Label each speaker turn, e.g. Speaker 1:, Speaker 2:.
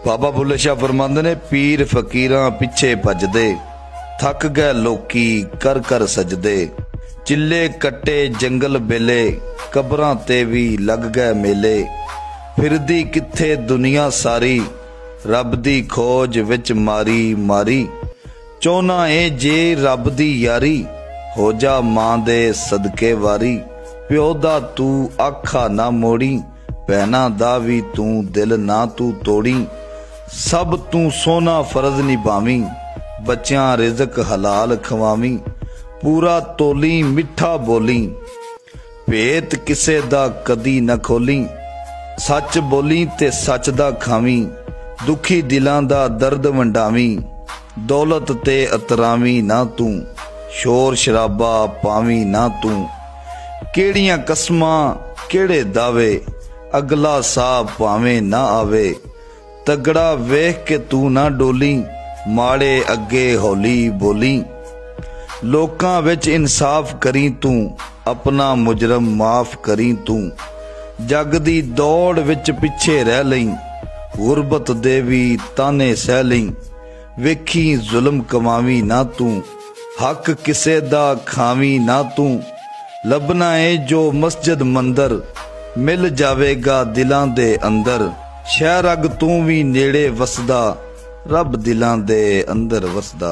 Speaker 1: बाबा बुल्ले शाह फरमांदे ने पीर फकीरां पिछे भजदे, थक गए लोकी कर कर सजदे। चिल्ले कट्टे जंगल बेले, कबरां ते भी लग गए मेले। फिरदी किथे दुनिया सारी, रब दी खोज विच मारी मारी। चौना ए जे रब दी यारी, हो जा मां दे सदके वारी। प्यो दा तू आखा ना मोड़ी, भैनां दा भी तू दिल ना तू तोड़ी। सब तू सोना फर्ज निभावी, बच्चियां रिजक हलाल खवावी। पूरा तोली मिठा बोली, भेत किसे दा कदी न खोली। सच बोली ते सच दा खावी, दुखी दिलां दा दर्द वंडावी। दौलत ते अतरावी ना तू, शोर शराबा पावी ना तू। केड़ियां कसमां केड़े दावे, अगला साह भावें ना आवे। तगड़ा वेख के तू ना डोली, माड़े अगे हौली बोली। लोकां विच इंसाफ करी तू, अपना मुजरम माफ करी तू। जग दी दौड़ विच पिछे रह लई, गुरबत दे भी ताने सह लई। वेखी जुल्म कमावी ना तू, हक किसे दा खावी ना तू। लभना है जो मस्जिद मंदर, मिल जावेगा दिलां दे अंदर। शहर अग तू भी नेड़े वसदा, रब दिलां दे अंदर वसदा।